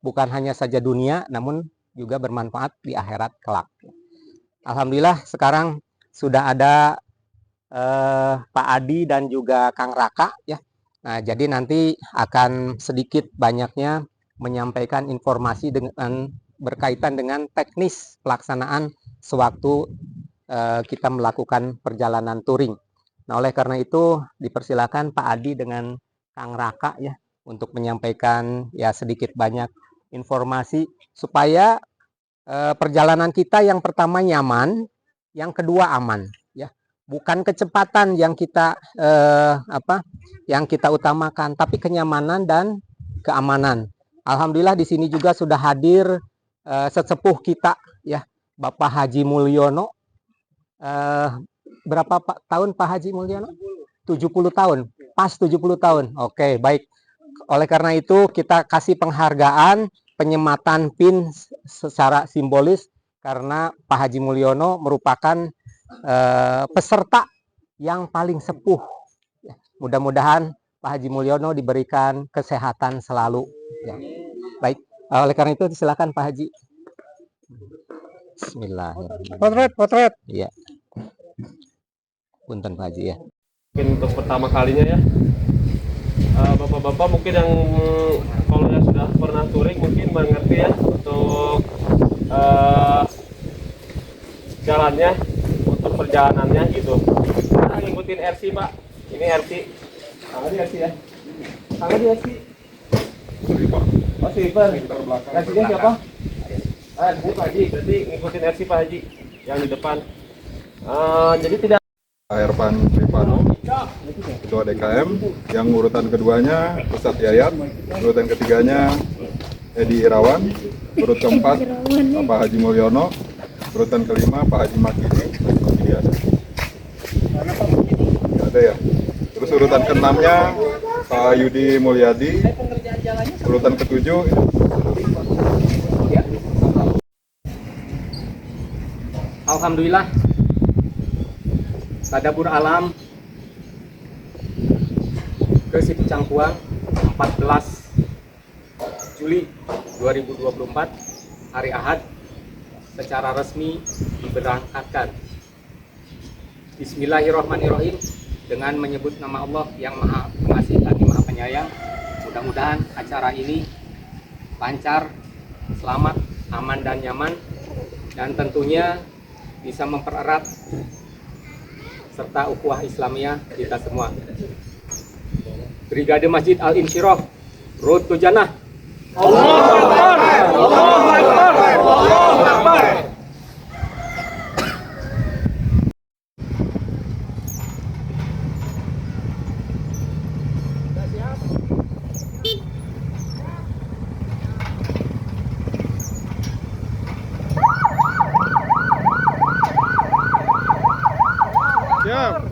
bukan hanya saja dunia, namun juga bermanfaat di akhirat kelak. Alhamdulillah sekarang sudah ada Pak Adi dan juga Kang Raka ya. Nah, jadi nanti akan sedikit banyaknya menyampaikan informasi dengan berkaitan dengan teknis pelaksanaan sewaktu kita melakukan perjalanan touring. Nah, oleh karena itu dipersilakan Pak Adi dengan Kang Raka ya untuk menyampaikan ya sedikit banyak informasi supaya perjalanan kita yang pertama nyaman, yang kedua aman ya. Bukan kecepatan yang kita yang kita utamakan, tapi kenyamanan dan keamanan. Alhamdulillah di sini juga sudah hadir sesepuh kita ya, Bapak Haji Mulyono. Berapa tahun Pak Haji Mulyono? 70 tahun. Pas 70 tahun. Oke, baik. Oleh karena itu kita kasih penghargaan penyematan pin secara simbolis karena Pak Haji Mulyono merupakan peserta yang paling sepuh. Mudah-mudahan Pak Haji Mulyono diberikan kesehatan selalu. Ya. Baik, oleh karena itu silakan Pak Haji. Bismillahirrahmanirrahim. Potret. Iya. Punten Pak Haji ya. Mungkin untuk pertama kalinya ya, bapak-bapak mungkin yang kalau yang sudah pernah touring mungkin mengerti ya untuk jalannya, untuk perjalanannya gitu. Kita ngikutin RC Pak, ini RC, sama di RC ya, sama di RC. Oh sweeper, RC-nya siapa? Ini Pak Haji, berarti ngikutin RC Pak Haji yang di depan. Jadi tidak. Ervan Ripano, Ketua DKM, yang urutan keduanya Ustadz Yayat, urutan ketiganya Edi Irawan, urut keempat Pak Haji Mulyono, urutan kelima Pak Haji Makini. Nggak ada ya. Terus urutan keenamnya Pak Yudi Mulyadi, urutan ketujuh Alhamdulillah Tadabbur Alam ke Sipicangkuang 14 Juli 2024 hari Ahad secara resmi diberangkatkan. Bismillahirrahmanirrahim, dengan menyebut nama Allah yang Maha Pengasih lagi Maha Penyayang. Mudah-mudahan acara ini lancar, selamat, aman dan nyaman, dan tentunya bisa mempererat serta ukhuwah Islamiyah kita semua. Brigade Masjid Al-Insyirah, Road to Jannah. Allahu Akbar. Allahu Akbar. Allahu Akbar. siap.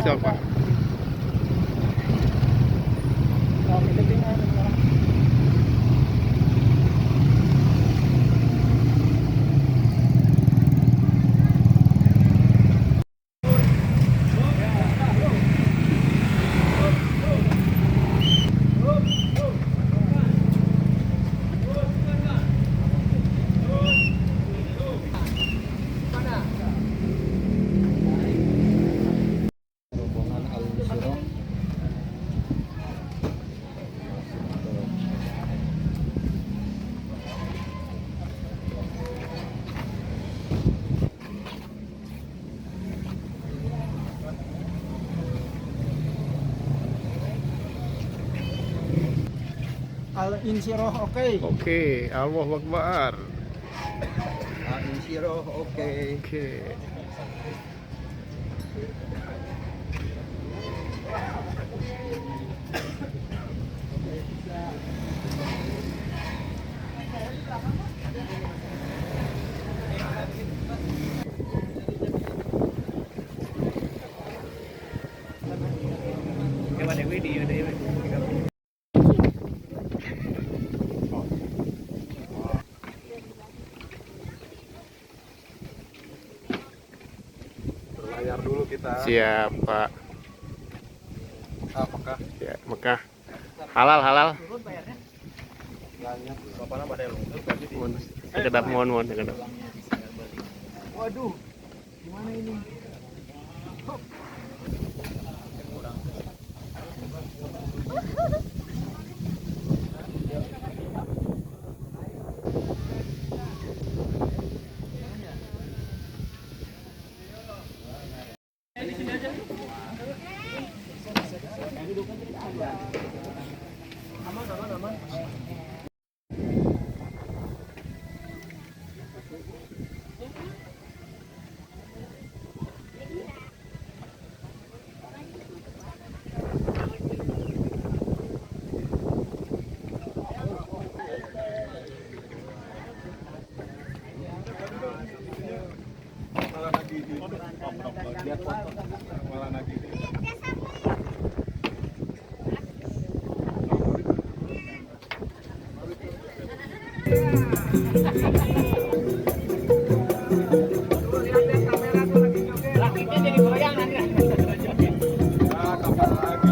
itu apa? Al-Insyirah oke. Oke, Allahu Akbar. Al-Insyirah oke. Oke. Berlayar dulu kita. Siap, Pak. Apakah Ya, Mekah. Halal, halal. Mohon, sekedap mohon sekedap. Waduh, gimana ini? malah nagih? Ah, kapan lagi?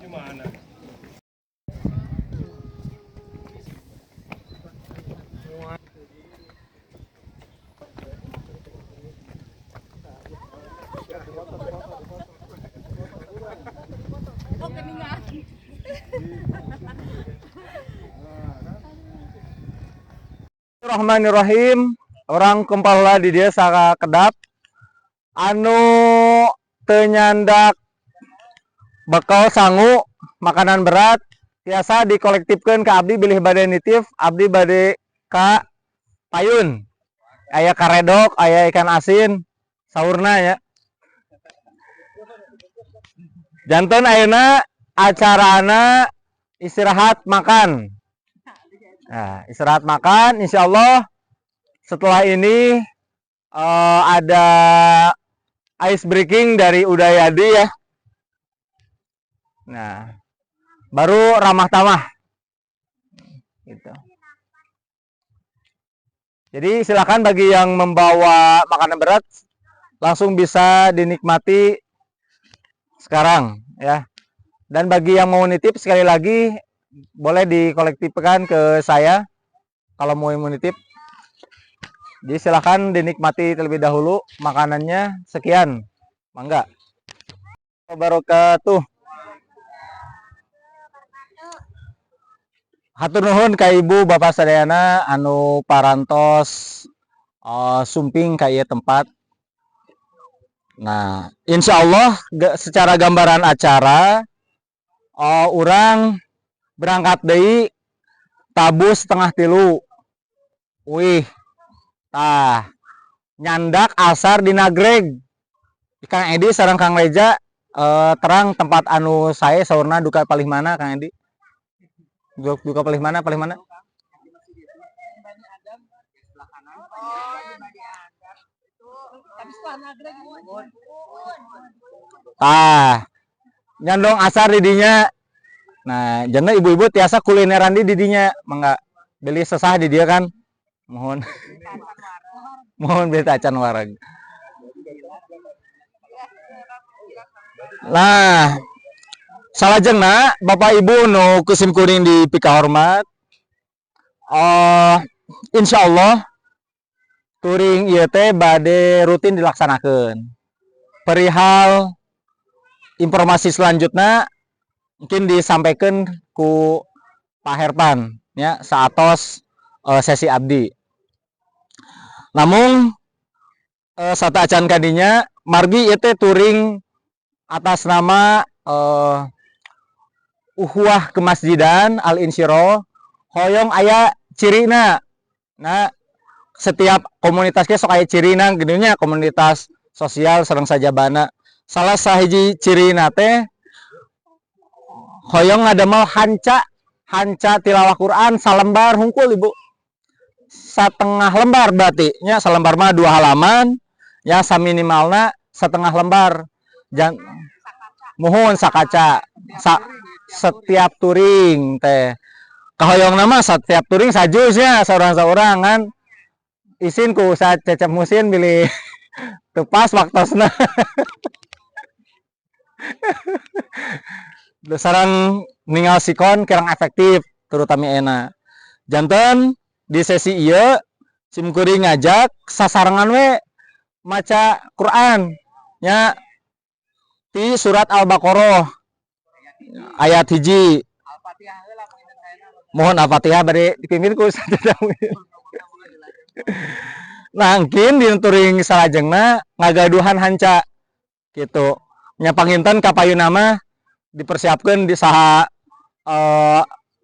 Gimana? Bismillahirrahmanirrahim. Orang kempala di desa Kedap anu tenyandak bekal sangu makanan berat biasa dikolektifkan ke abdi bilih bade nitif abdi bade ka payun aya karedok aya ikan asin saurna ya janten ayeuna acarana istirahat makan. Nah, istirahat makan, insya Allah setelah ini ada ice breaking dari Udayadi ya. Nah, baru ramah tamah. Gitu. Jadi silakan bagi yang membawa makanan berat langsung bisa dinikmati sekarang ya. Dan bagi yang mau nitip sekali lagi boleh dikolektifkan ke saya kalau mau nitip. Jadi silahkan dinikmati terlebih dahulu makanannya. Sekian, mangga. Wabarakatuh. Hatur nuhun ka ibu bapak sadayana anu parantos sumping kayak tempat. Nah, insya Allah secara gambaran acara orang berangkat dari tabu 2:30. Wih, nyandak asar di Nagreg. Kang Edi sareng Kang Reja terang tempat anu saya saurna duka palih mana Kang Edi? Duka palih mana? Nyandong asar didinya. Nah, jana ibu-ibu tiasa kulineran di didinya, mangga beli sesah di dia kan. Mohon beli tacan wareg. Nah, salajengna Bapak Ibu nu kusim kuring di pika hormat. Insya Allah touring ieu teh bade rutin dilaksanakeun. Perihal informasi selanjutnya mungkin disampaikan ku Pak Herpan ya saatos sesi abdi. Namun sata acan kadinya margi ieu teh touring atas nama Uhuwah Kemasjidan Al Insyirah hoyong aya cirina. Nah, setiap komunitas ge sok aya cirina geunya komunitas sosial sareng sajabana. Salah sahiji cirina teh hoyong ngadamel hanca tilawah Quran salembar hungkul Ibu. 1/2 lembar berarti nya salembar mah 2 halaman ya saminimalna 1/2 lembar. Mohon sakaca setiap touring teh. Kahoyong nama setiap touring sajusnya saurang-saurang kan. Isin ku sa Cecep Musin bilih tepas waktosna. Sareng ningal sikon kirang efektif terutama enak. Janten di sesi ieu simkuring ngajak sasarangan we maca Quran nya di surat Al-Baqarah ayat 1. Mohon Al-Fatihah bari dipimpin ku Nah, mungkin di touring salajengna ngagaduhan hanca gitu. Nya panginten ka payunama dipersiapkan di saha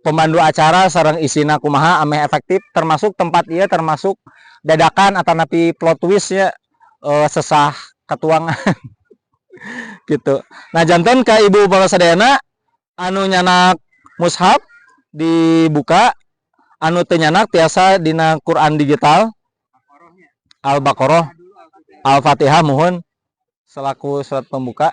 pemandu acara sareng isina kumaha ameh efektif termasuk tempat ieu termasuk dadakan atau napi plot twist ya sesah katuangan gitu. Nah, janten ka Ibu Bapak sadayana anu nyanak mushaf dibuka, anu teu nyanak tiasa dina Quran digital Al-Baqarah Al-Fatihah mohon selaku surat pembuka.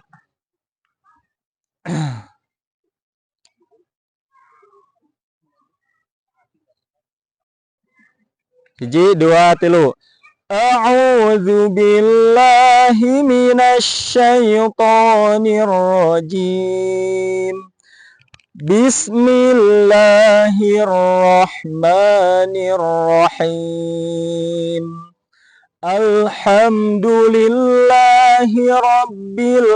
Hiji, dua, tilu. A'udzu billahi minasy syaithanir rajim. Bismillahirrahmanirrahim. Alhamdulillahi rabbil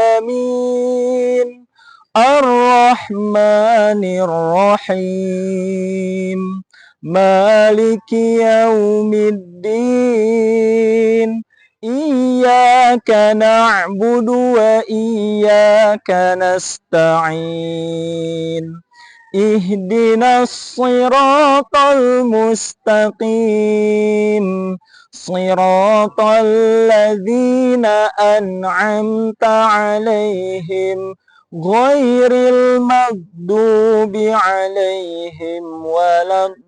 alamin. Ar-Rahmanir Rahim. Maliki yaumiddin. Iyyaka na'budu wa iyyaka nasta'in. Ihdinas siratal mustaqim. Siratal ladzina an'amta 'alaihim ghairil maghdubi 'alaihim waladdallin.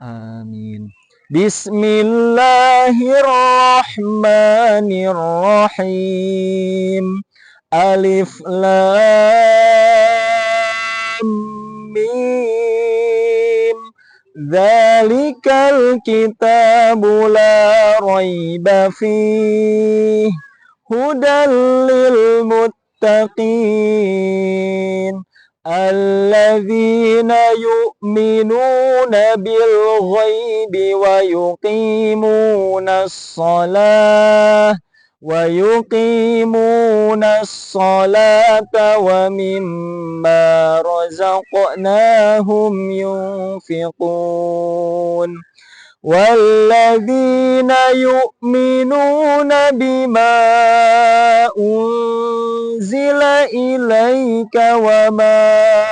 Amin. Bismillahirrahmanirrahim. Alif lam mim. Dzalikal kitabu la raiba fihi hudal lil muttaqin. Alladzina yu'minuna bil ghaibi wa yuqimunas shalah ويقيمون الصلاة ومما رزقناهم ينفقون والذين يؤمنون بما أنزل إليك وما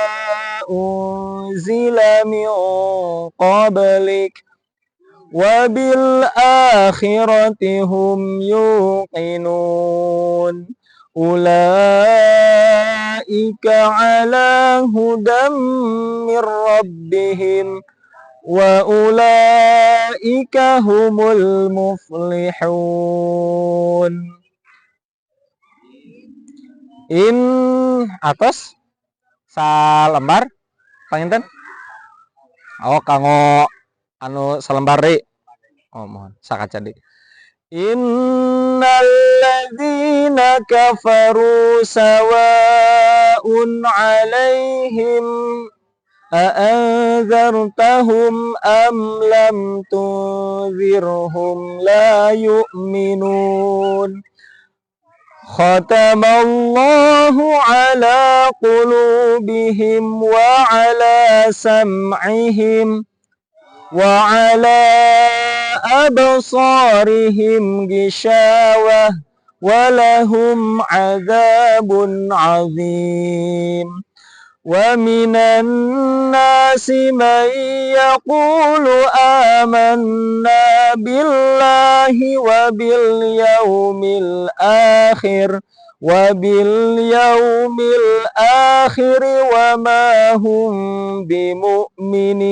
أنزل من قبلك وبالآخرة هم يوقنون أولئك على هدى من ربهم وأولئك هم المفلحون. In atas salembar panginten. Oh kanggo anu salembar deui. Oh mohon sakaca deui. Innal ladzina kafaru sawa'un 'alaihim أأنذرتهم أم لم تنذرهم لا يؤمنون ختم الله على قلوبهم وعلى سمعهم وعلى أبصارهم غشاوة ولهم عذاب عظيم ومن الناس من يقول آمنا بالله وباليوم الآخر وما هم بمؤمنين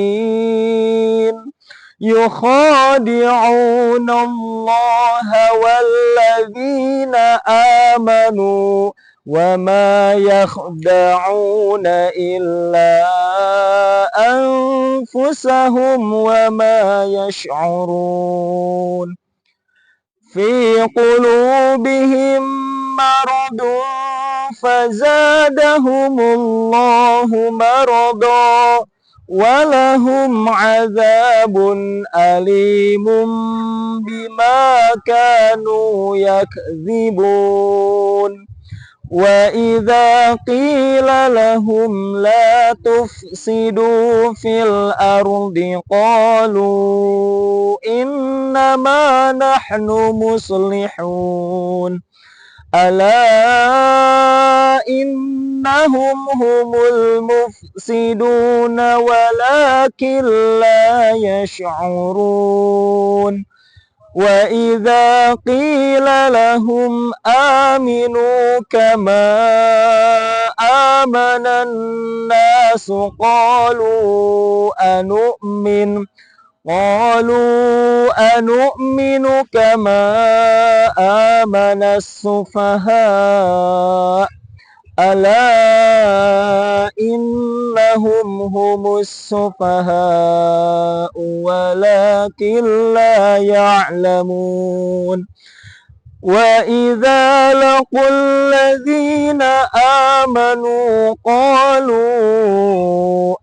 يخادعون الله والذين آمنوا وما يخدعون إلا أنفسهم وما يشعرون في قلوبهم مرض فزادهم الله مرضا ولهم عذاب أليم بما كانوا يكذبون وإذا قيل لهم لا تفسدوا في الأرض قالوا إنما نحن مصلحون ألا إنهم هم المفسدون ولكن لا يشعرون وإذا قيل لهم آمنوا كما آمن الناس قالوا أنؤمن كما آمن السفهاء ألا إنهم هم السفهاء ولكن لا يعلمون وإذا لقوا الذين آمنوا قالوا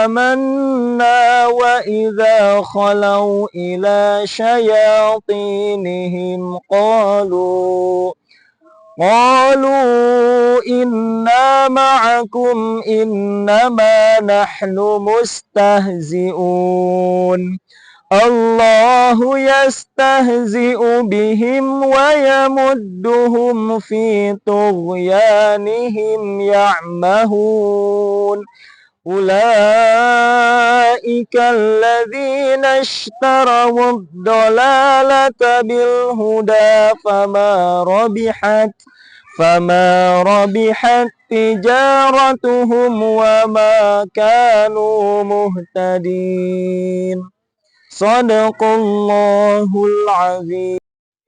آمنا وإذا خلوا إلى شياطينهم قالوا إنا معكم إنما نحن مستهزئون الله يستهزئ بهم ويمدهم في طغيانهم يعمهون أولئك الذين اشتروا الضلالة بالهدى فما ربحت تجارتهم وما كانوا مهتدين Sadaqallahul azim.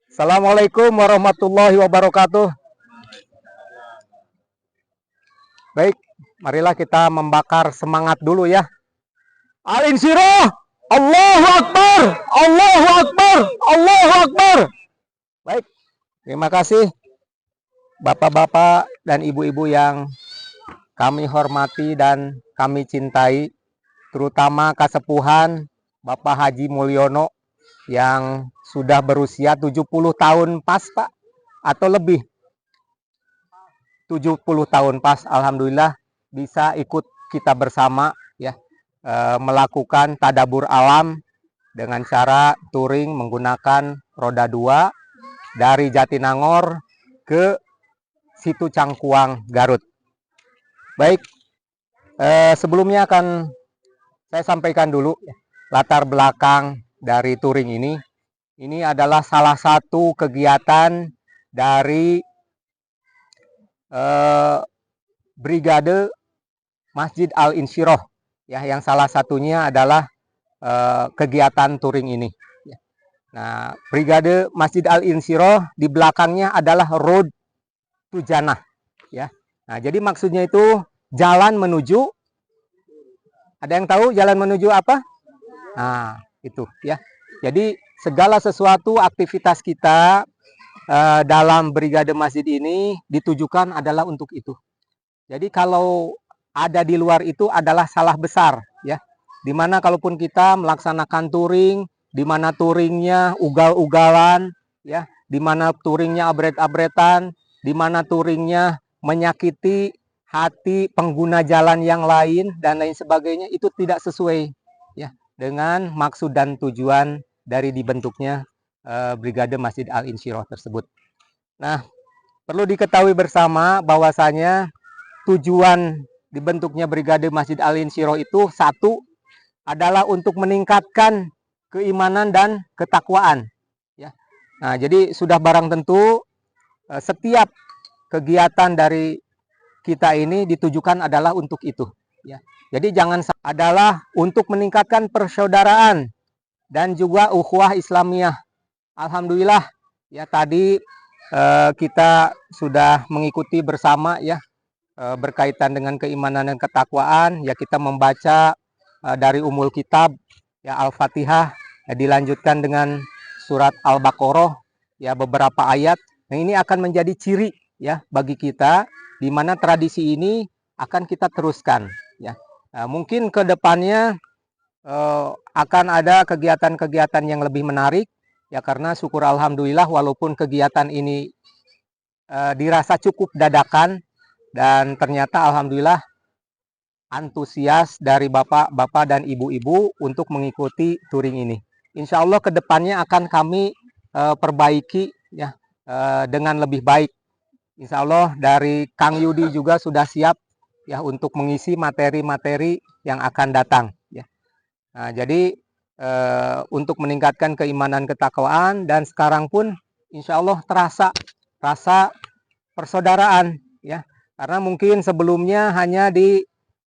Assalamualaikum warahmatullahi wabarakatuh. Baik, marilah kita membakar semangat dulu ya. Al-insyirah. Allahu Akbar. Allahu Akbar. Allahu Akbar. Baik, terima kasih Bapak-bapak dan ibu-ibu yang kami hormati dan kami cintai, terutama kasepuhan Bapak Haji Mulyono yang sudah berusia 70 tahun pas Pak. atau lebih 70 tahun pas, alhamdulillah bisa ikut kita bersama ya, melakukan tadabur alam dengan cara touring menggunakan roda 2 dari Jatinangor ke Situ Cangkuang, Garut. Baik, sebelumnya akan saya sampaikan dulu latar belakang dari touring ini. Ini adalah salah satu kegiatan dari Brigade Masjid Al-Insyirah ya, yang salah satunya adalah kegiatan touring ini. Nah, Brigade Masjid Al-Insyirah di belakangnya adalah Road to Jannah ya. Nah, jadi maksudnya itu jalan menuju, ada yang tahu jalan menuju apa? Nah, itu ya. Jadi segala sesuatu aktivitas kita dalam Brigade Masjid ini ditujukan adalah untuk itu. Jadi kalau ada di luar itu adalah salah besar ya. Dimana kalaupun kita melaksanakan touring, dimana touringnya ugal-ugalan ya, dimana touringnya abret-abretan, dimana touringnya menyakiti hati pengguna jalan yang lain dan lain sebagainya, itu tidak sesuai ya dengan maksud dan tujuan dari dibentuknya Brigade Masjid Al-Insyirah tersebut. Nah, perlu diketahui bersama bahwasanya tujuan dibentuknya Brigade Masjid Al-Insyirah itu satu adalah untuk meningkatkan keimanan dan ketakwaan ya. Nah, jadi sudah barang tentu setiap kegiatan dari kita ini ditujukan adalah untuk itu ya. Jadi jangan adalah untuk meningkatkan persaudaraan dan juga ukhuwah Islamiyah. Alhamdulillah ya, tadi kita sudah mengikuti bersama ya, berkaitan dengan keimanan dan ketakwaan ya, kita membaca dari Ummul Kitab ya, Al-Fatihah ya, dilanjutkan dengan surat Al-Baqarah ya, beberapa ayat. Nah, ini akan menjadi ciri ya bagi kita, di mana tradisi ini akan kita teruskan ya. Nah, mungkin ke depannya akan ada kegiatan-kegiatan yang lebih menarik ya, karena syukur alhamdulillah walaupun kegiatan ini dirasa cukup dadakan, dan ternyata alhamdulillah antusias dari bapak-bapak dan ibu-ibu untuk mengikuti touring ini. Insya Allah kedepannya akan kami perbaiki ya, dengan lebih baik. Insya Allah dari Kang Yudi juga sudah siap ya untuk mengisi materi-materi yang akan datang ya. Nah, jadi untuk meningkatkan keimanan ketakwaan, dan sekarang pun insya Allah terasa rasa persaudaraan ya, karena mungkin sebelumnya hanya di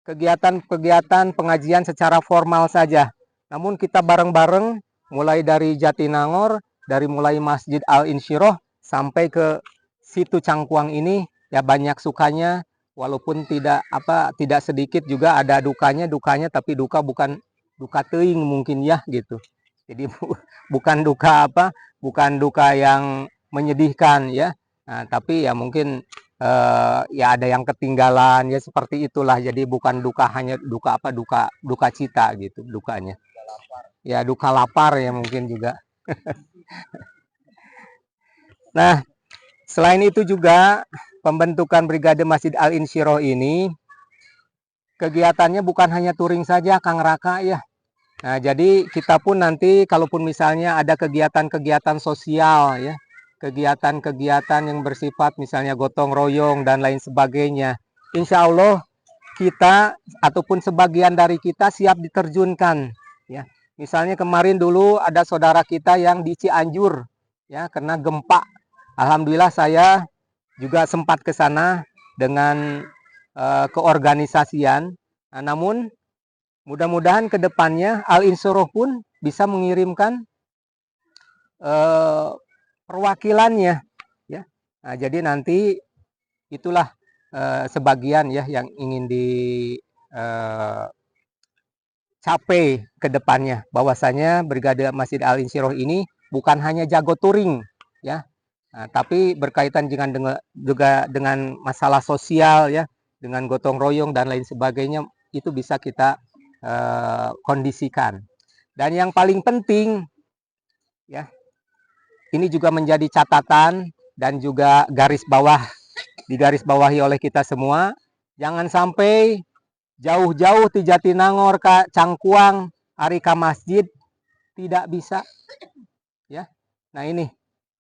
kegiatan-kegiatan pengajian secara formal saja, namun kita bareng-bareng mulai dari Jatinangor, dari mulai Masjid Al-Insyirah sampai ke Situ Cangkuang ini ya, banyak sukanya walaupun tidak sedikit juga ada dukanya, tapi duka bukan duka teuing mungkin ya gitu. Jadi bukan duka yang menyedihkan ya. Nah, tapi ya mungkin ya ada yang ketinggalan ya, seperti itulah. Jadi bukan duka hanya duka cita gitu dukanya. Ya duka lapar ya mungkin juga. Nah, selain itu juga pembentukan Brigade Masjid Al-Insyirah ini kegiatannya bukan hanya touring saja Kang Raka ya. Nah, jadi kita pun nanti kalaupun misalnya ada kegiatan-kegiatan sosial ya, kegiatan-kegiatan yang bersifat misalnya gotong royong dan lain sebagainya, insya Allah kita ataupun sebagian dari kita siap diterjunkan ya. Misalnya kemarin dulu ada saudara kita yang di Cianjur ya, kena gempa. Alhamdulillah saya juga sempat ke sana dengan keorganisasian. Nah, namun mudah-mudahan ke depannya Al-Insyirah pun bisa mengirimkan perwakilannya ya. Nah, jadi nanti itulah sebagian ya yang ingin dicapai ke depannya, bahwasanya Brigade Masjid Al-Insyirah ini bukan hanya jago touring ya. Nah, tapi berkaitan juga dengan masalah sosial ya, dengan gotong royong dan lain sebagainya, itu bisa kita kondisikan. Dan yang paling penting ya, ini juga menjadi catatan dan juga digaris bawahi oleh kita semua. Jangan sampai jauh-jauh di Jatinangor ke Cangkuang, ari ka masjid tidak bisa. Ya. Nah ini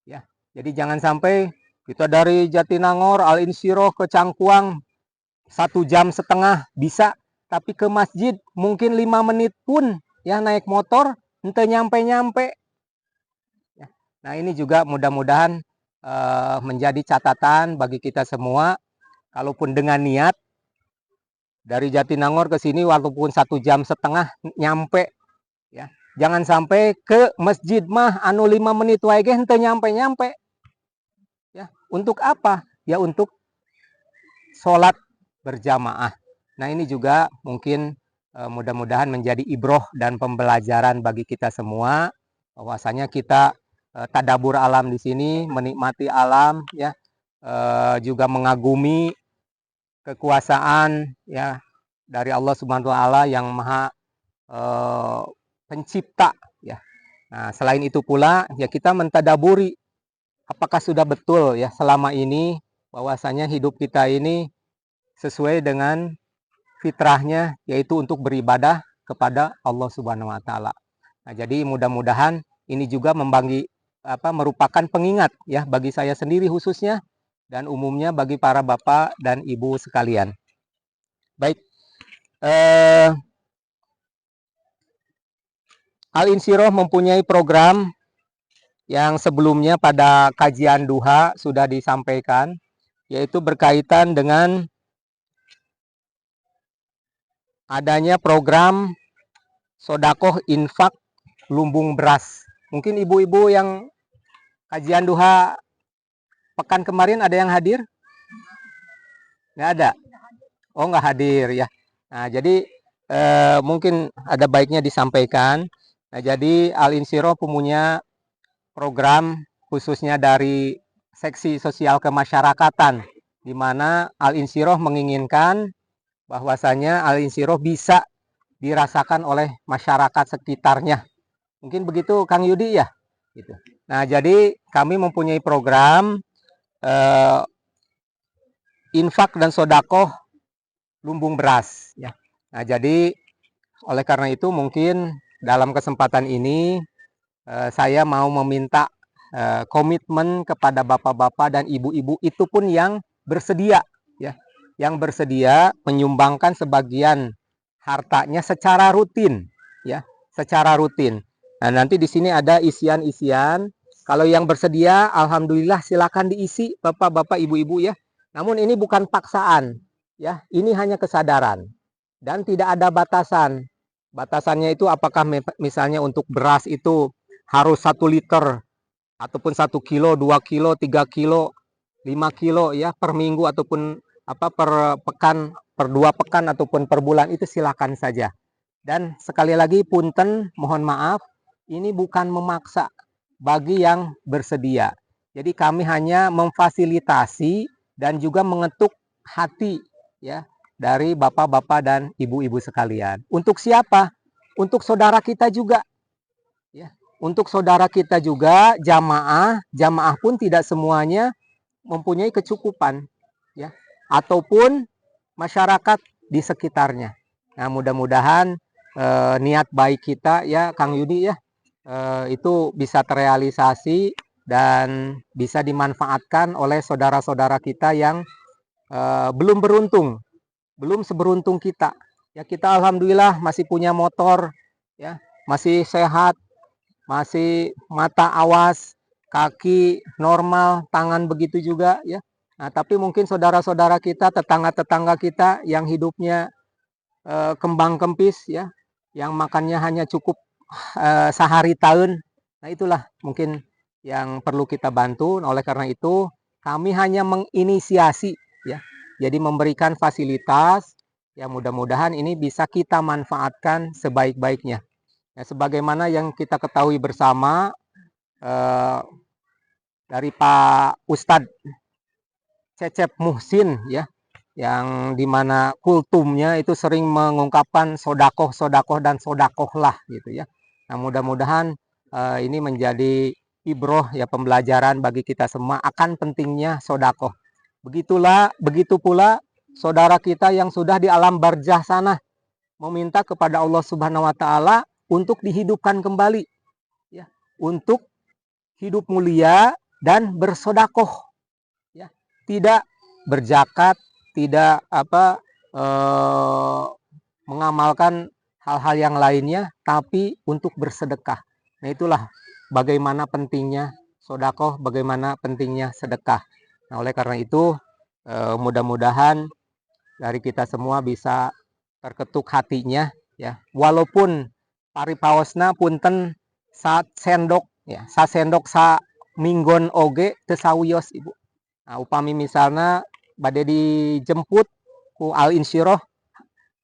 ya. Jadi jangan sampai kita dari Jatinangor Al Insyirah ke Cangkuang 1,5 jam bisa, tapi ke masjid mungkin 5 menit pun ya naik motor ente nyampe-nyampe. Ya. Nah ini juga mudah-mudahan menjadi catatan bagi kita semua. Kalaupun dengan niat dari Jatinangor ke sini walaupun 1,5 jam nyampe, ya jangan sampai ke masjid mah anu 5 menit wae ge henteu nyampe-nyampe. Ya, untuk apa? Ya untuk sholat berjamaah. Nah ini juga mungkin mudah-mudahan menjadi ibroh dan pembelajaran bagi kita semua, bahwasanya kita tadabur alam di sini, menikmati alam, ya juga mengagumi kekuasaan ya dari Allah Subhanahu wa taala yang maha pencipta ya. Nah, selain itu pula ya kita mentadaburi apakah sudah betul ya selama ini bahwasanya hidup kita ini sesuai dengan fitrahnya, yaitu untuk beribadah kepada Allah Subhanahu wa taala. Nah, jadi mudah-mudahan ini juga merupakan pengingat ya bagi saya sendiri khususnya dan umumnya bagi para bapak dan ibu sekalian. Baik. Al Insyirah mempunyai program yang sebelumnya pada kajian duha sudah disampaikan, yaitu berkaitan dengan adanya program sodakoh infak lumbung beras. Mungkin ibu-ibu yang kajian duha pekan kemarin ada yang hadir? Nggak ada? Oh, nggak hadir ya. Nah, jadi mungkin ada baiknya disampaikan. Nah, jadi Al Insyirah punya program khususnya dari seksi sosial kemasyarakatan, di mana Al Insyirah menginginkan bahwasanya Al Insyirah bisa dirasakan oleh masyarakat sekitarnya. Mungkin begitu Kang Yudi ya? Gitu. Nah, jadi kami mempunyai program infak dan sodakoh lumbung beras. Ya. Nah, jadi oleh karena itu mungkin dalam kesempatan ini saya mau meminta komitmen kepada bapak-bapak dan ibu-ibu itu pun yang bersedia, ya, yang bersedia menyumbangkan sebagian hartanya secara rutin, ya, secara rutin. Nah, nanti di sini ada isian-isian. Kalau yang bersedia, alhamdulillah silakan diisi, bapak-bapak, ibu-ibu ya. Namun ini bukan paksaan, ya. Ini hanya kesadaran dan tidak ada batasan. Batasannya itu apakah misalnya untuk beras itu harus 1 liter ataupun 1 kilo, 2 kilo, 3 kilo, 5 kilo ya per minggu ataupun per pekan, per 2 pekan ataupun per bulan, itu silakan saja. Dan sekali lagi punten, mohon maaf, ini bukan memaksa bagi yang bersedia. Jadi kami hanya memfasilitasi dan juga mengetuk hati ya dari bapak-bapak dan ibu-ibu sekalian. Untuk siapa? Untuk saudara kita juga. Ya, untuk saudara kita juga, jamaah pun tidak semuanya mempunyai kecukupan, ya, ataupun masyarakat di sekitarnya. Nah, mudah-mudahan niat baik kita ya, Kang Yudi ya, itu bisa terrealisasi dan bisa dimanfaatkan oleh saudara-saudara kita yang belum beruntung. Belum seberuntung kita. Ya, kita alhamdulillah masih punya motor, ya, masih sehat, masih mata awas, kaki normal, tangan begitu juga ya. Nah, tapi mungkin saudara-saudara kita, tetangga-tetangga kita yang hidupnya kembang kempis ya, yang makannya hanya cukup sehari tahun. Nah, itulah mungkin yang perlu kita bantu. Oleh karena itu, kami hanya menginisiasi ya. Jadi memberikan fasilitas, ya mudah-mudahan ini bisa kita manfaatkan sebaik-baiknya. Ya, sebagaimana yang kita ketahui bersama dari Pak Ustadz Cecep Muhsin, ya, yang dimana kultumnya itu sering mengungkapkan sodakoh dan sodakoh lah, gitu ya. Nah, mudah-mudahan ini menjadi ibroh ya, pembelajaran bagi kita semua akan pentingnya sodakoh. Begitu pula saudara kita yang sudah di alam barzah sana meminta kepada Allah Subhanahu wa taala untuk dihidupkan kembali ya, untuk hidup mulia dan bersodakoh ya, tidak berzakat, tidak mengamalkan hal-hal yang lainnya, tapi untuk bersedekah. Nah, itulah bagaimana pentingnya sodakoh, bagaimana pentingnya sedekah. Nah, oleh karena itu mudah-mudahan dari kita semua bisa terketuk hatinya ya, walaupun paripaosna punten sendok ya, sendok sa minggon oge teu sawios Ibu. Nah, upami misalnya bade dijemput ku Al Insyirah,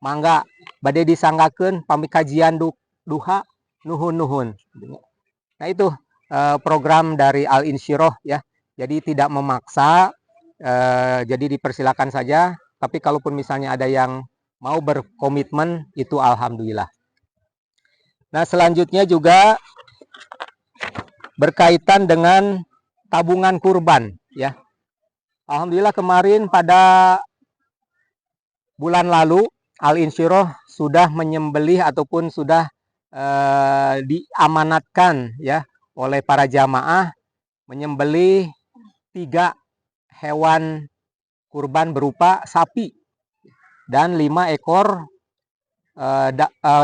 mangga bade disanggakeun pami kajian duha, nuhun. Nah, itu program dari Al Insyirah ya. Jadi tidak memaksa, jadi dipersilakan saja. Tapi kalaupun misalnya ada yang mau berkomitmen, itu alhamdulillah. Nah, selanjutnya juga berkaitan dengan tabungan kurban ya. Alhamdulillah kemarin pada bulan lalu Al Insyirah sudah menyembelih ataupun sudah diamanatkan ya oleh para jamaah menyembelih 3 hewan kurban berupa sapi dan 5 ekor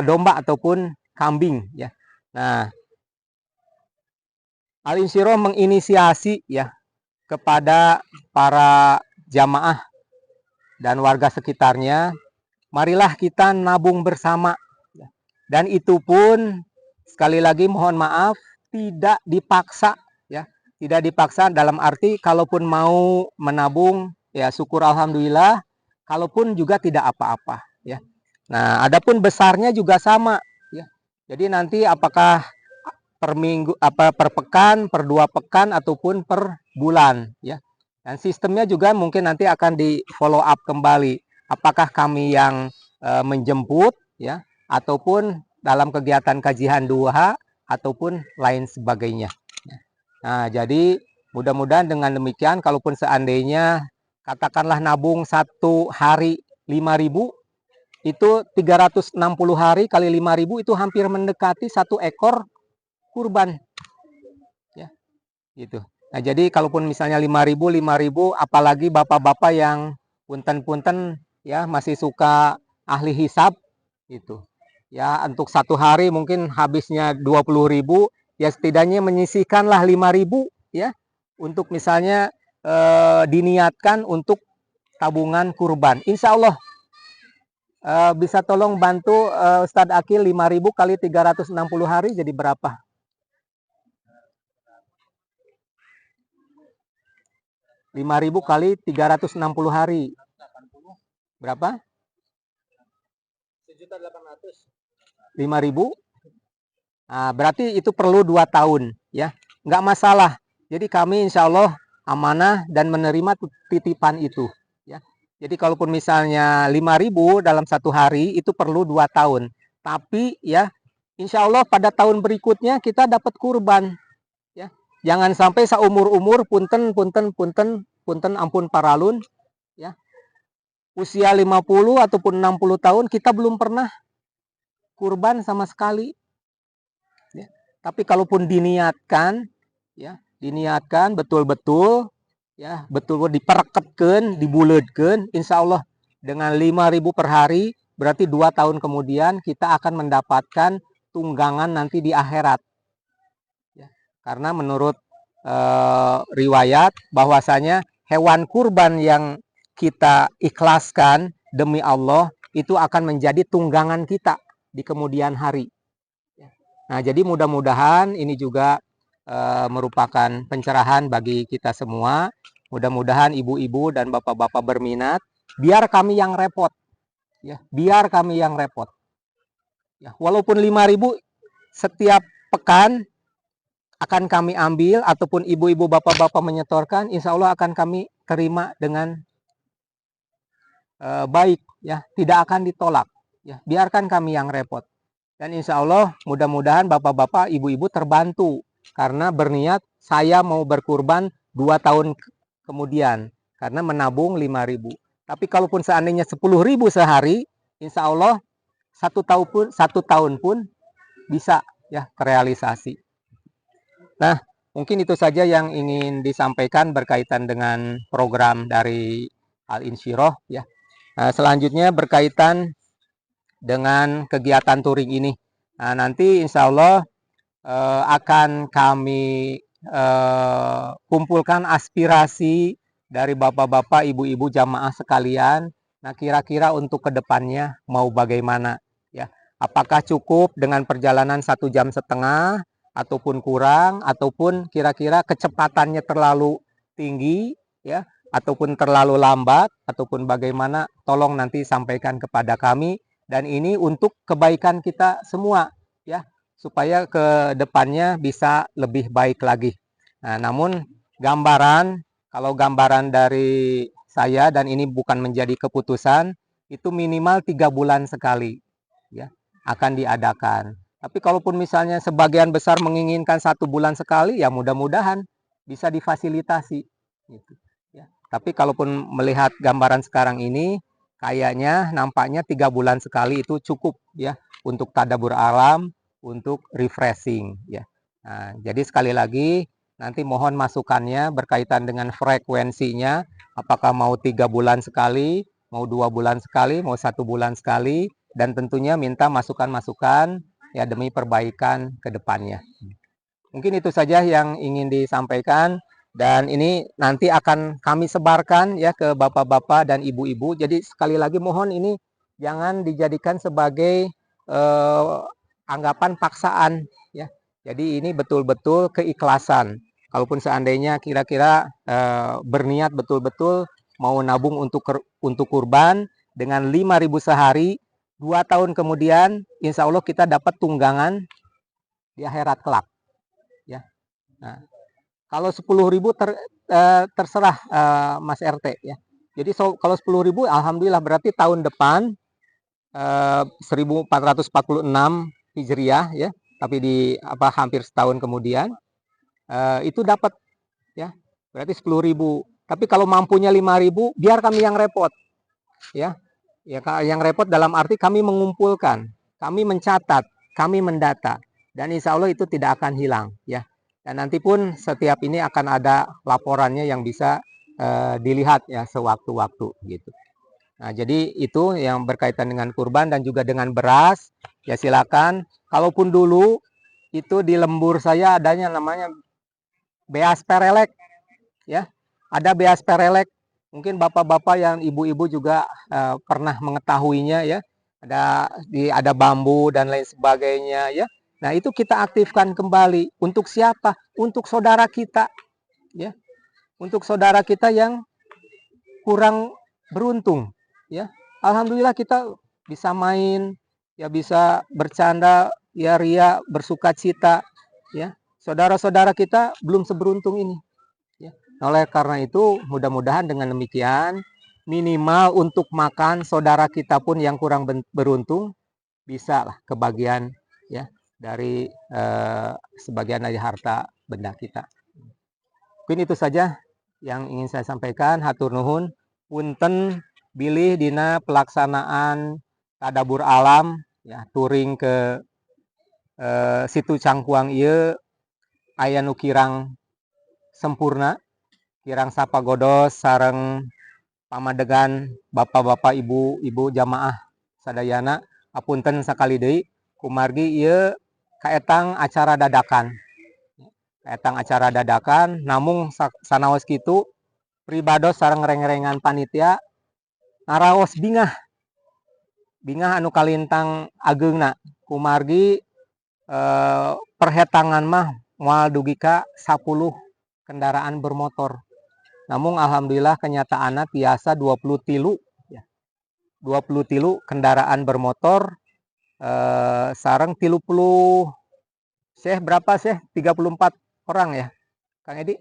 domba ataupun kambing ya. Nah, Al Insyirah menginisiasi ya kepada para jamaah dan warga sekitarnya, marilah kita nabung bersama. Dan itu pun sekali lagi mohon maaf tidak dipaksa ya, tidak dipaksa dalam arti kalaupun mau menabung ya syukur alhamdulillah, kalaupun juga tidak apa-apa ya. Nah, adapun besarnya juga sama ya. Jadi nanti apakah per minggu, per pekan, per 2 pekan ataupun per bulan ya. Dan sistemnya juga mungkin nanti akan di follow up kembali. Apakah kami yang menjemput ya ataupun dalam kegiatan kajian duha ataupun lain sebagainya. Nah, jadi mudah-mudahan dengan demikian kalaupun seandainya katakanlah nabung 1 hari 5.000, itu 360 hari kali 5.000 itu hampir mendekati 1 ekor kurban. Ya. Gitu. Nah, jadi kalaupun misalnya 5.000 apalagi bapak-bapak yang punten-punten ya masih suka ahli hisab itu. Ya, untuk 1 hari mungkin habisnya 20.000, ya setidaknya menyisihkanlah 5.000 ya untuk misalnya diniatkan untuk tabungan kurban. Insya Allah bisa tolong bantu Ustadz Akil 5.000 kali 360 hari jadi berapa? Rp5.000 kali 360 hari. Berapa? 1.800.000. 5.000. Nah, berarti itu perlu 2 tahun ya. Nggak masalah. Jadi kami insya Allah amanah dan menerima titipan itu ya. Jadi kalaupun misalnya 5.000 dalam 1 hari itu perlu 2 tahun. Tapi ya insya Allah pada tahun berikutnya kita dapat kurban. Jangan sampai seumur-umur punten ampun paralun ya. Usia 50 ataupun 60 tahun kita belum pernah kurban sama sekali. Ya. Tapi kalaupun diniatkan ya, diniatkan betul-betul ya, betul dipereketkeun, dibuleutkeun, insya Allah dengan 5.000 per hari berarti 2 tahun kemudian kita akan mendapatkan tunggangan nanti di akhirat. Karena menurut riwayat bahwasanya hewan kurban yang kita ikhlaskan demi Allah itu akan menjadi tunggangan kita di kemudian hari. Nah, jadi mudah-mudahan ini juga merupakan pencerahan bagi kita semua. Mudah-mudahan ibu-ibu dan bapak-bapak berminat, biar kami yang repot. Ya, biar kami yang repot. Ya, walaupun 5.000 setiap pekan akan kami ambil ataupun ibu-ibu bapak-bapak menyetorkan, insya Allah akan kami terima dengan baik ya, tidak akan ditolak ya, biarkan kami yang repot. Dan insya Allah mudah-mudahan bapak-bapak ibu-ibu terbantu karena berniat saya mau berkurban 2 tahun kemudian karena menabung 5.000. Tapi kalaupun seandainya 10.000 sehari, insya Allah 1 tahun pun bisa ya terrealisasi. Nah, mungkin itu saja yang ingin disampaikan berkaitan dengan program dari Al-Insyirah ya. Nah, selanjutnya berkaitan dengan kegiatan touring ini. Nah, nanti insya Allah akan kami kumpulkan aspirasi dari bapak-bapak, ibu-ibu jamaah sekalian. Nah, kira-kira untuk kedepannya mau bagaimana ya? Apakah cukup dengan perjalanan 1,5 jam ataupun kurang, ataupun kira-kira kecepatannya terlalu tinggi ya, ataupun terlalu lambat, ataupun bagaimana? Tolong nanti sampaikan kepada kami. Dan ini untuk kebaikan kita semua ya, supaya ke depannya bisa lebih baik lagi. Nah, namun kalau gambaran dari saya, dan ini bukan menjadi keputusan, itu minimal 3 bulan sekali ya akan diadakan. Tapi kalaupun misalnya sebagian besar menginginkan 1 bulan sekali, ya mudah-mudahan bisa difasilitasi gitu ya. Tapi kalaupun melihat gambaran sekarang ini, kayaknya nampaknya 3 bulan sekali itu cukup ya untuk tadabbur alam, untuk refreshing ya. Nah, jadi sekali lagi nanti mohon masukannya berkaitan dengan frekuensinya, apakah mau 3 bulan sekali, mau 2 bulan sekali, mau 1 bulan sekali, dan tentunya minta masukan-masukan ya demi perbaikan ke depannya. Mungkin itu saja yang ingin disampaikan, dan ini nanti akan kami sebarkan ya ke bapak-bapak dan ibu-ibu. Jadi sekali lagi mohon ini jangan dijadikan sebagai anggapan paksaan ya. Jadi ini betul-betul keikhlasan. Kalaupun seandainya kira-kira berniat betul-betul mau nabung untuk kurban dengan 5.000 sehari, 2 tahun kemudian insya Allah kita dapat tunggangan di akhirat kelak ya. Nah, kalau 10.000 terserah Mas RT ya. Jadi kalau 10.000 alhamdulillah berarti tahun depan 1446 Hijriah ya, tapi hampir setahun kemudian itu dapat ya, berarti 10.000. Tapi kalau mampunya 5.000, biar kami yang repot ya. Ya, yang repot dalam arti kami mengumpulkan, kami mencatat, kami mendata, dan insya Allah itu tidak akan hilang ya. Dan nanti pun setiap ini akan ada laporannya yang bisa dilihat ya sewaktu-waktu gitu. Nah, jadi itu yang berkaitan dengan kurban dan juga dengan beras. Ya silakan. Kalaupun dulu itu di lembur saya adanya namanya beas perelek ya. Ada beas perelek. Mungkin bapak-bapak yang ibu-ibu juga pernah mengetahuinya ya. Ada bambu dan lain sebagainya ya. Nah, itu kita aktifkan kembali. Untuk siapa? Untuk saudara kita ya. Untuk saudara kita yang kurang beruntung ya. Alhamdulillah kita bisa main ya, bisa bercanda ya, ria, bersukacita ya. Saudara-saudara kita belum seberuntung ini ya. Oleh karena itu mudah-mudahan dengan demikian minimal untuk makan saudara kita pun yang kurang beruntung bisa lah kebagian ya dari sebagian dari harta benda kita. Mungkin itu saja yang ingin saya sampaikan. Hatur nuhun. Punten bilih dina pelaksanaan tadabbur alam ya, touring ke situ Cangkuang ieu aya nu kirang sempurna, kirang sapagodos sareng pamadegan bapak-bapak, ibu-ibu jamaah sadayana. Apunten sakali deui kumargi ieu kaetang acara dadakan. Kaetang acara dadakan, namung sanaos kitu pribados sareng reng-rengan panitia ngaraos bingah anu kalintang ageungna. Kumargi perhetangan mah moal dugi ka 10 kendaraan bermotor. Namun alhamdulillah kenyataanna tiasa 23 ya. 23 kendaraan bermotor sareng 30 berapa 34 orang ya Kang Edi?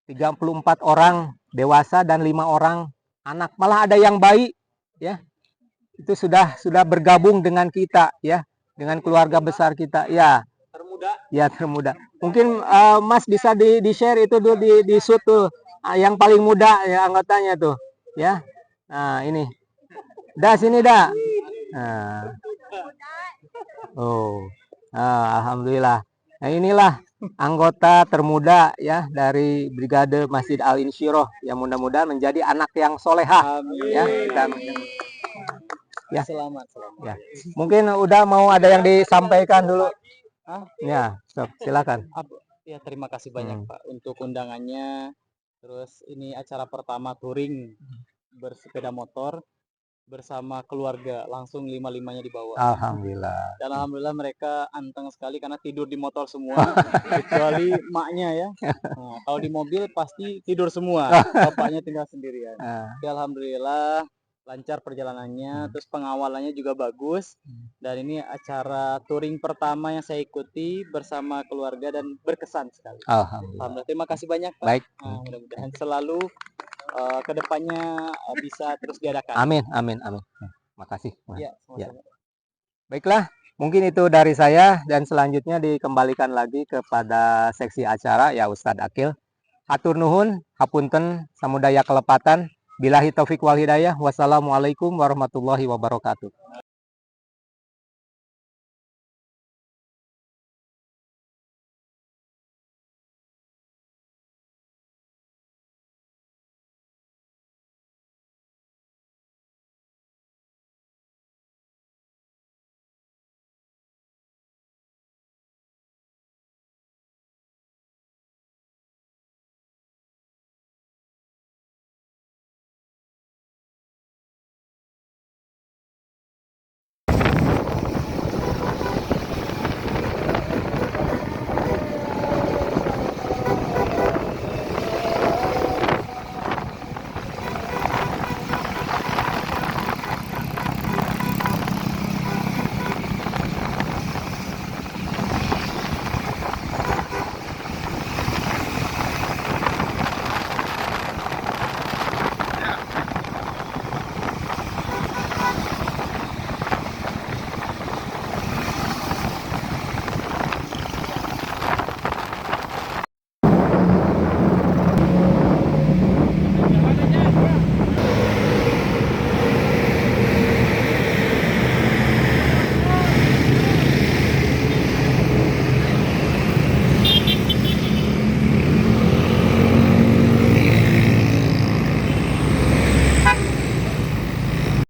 34 orang dewasa dan 5 orang anak, malah ada yang bayi ya. Itu sudah bergabung dengan kita ya. dengan keluarga besar kita. Ya, Termuda. ya termuda. Mungkin Mas bisa di share itu dulu di shoot tuh. Yang paling muda ya anggotanya tuh, ya. Nah, ini. Dah sini dah. Nah. Oh. Alhamdulillah. Nah, inilah anggota termuda ya dari Brigade Masjid Al Insyirah yang mudah-mudahan menjadi anak yang solehah. Ya, kita ya. Selamat. Ya. Mungkin udah mau ada yang disampaikan dulu. Ya, silakan. Ya, terima kasih banyak Pak untuk undangannya. Terus ini acara pertama touring bersepeda motor bersama keluarga, langsung 5-5-nya dibawa. Alhamdulillah. Dan alhamdulillah mereka anteng sekali karena tidur di motor semua, kecuali maknya ya. Nah, kalau di mobil pasti tidur semua, bapaknya tinggal sendirian. Tapi alhamdulillah lancar perjalanannya, terus pengawalannya juga bagus. Dan ini acara touring pertama yang saya ikuti bersama keluarga dan berkesan sekali. Alhamdulillah. Terima kasih banyak Pak. Baik. Mudah-mudahan selalu kedepannya bisa terus diadakan. Amin. Makasih. Ya, Ya. Baiklah, mungkin itu dari saya dan selanjutnya dikembalikan lagi kepada seksi acara ya Ustadz Akil. Hatur nuhun, hapunten, samudaya kelepatan. Billahi taufik wal hidayah. Wassalamualaikum warahmatullahi wabarakatuh.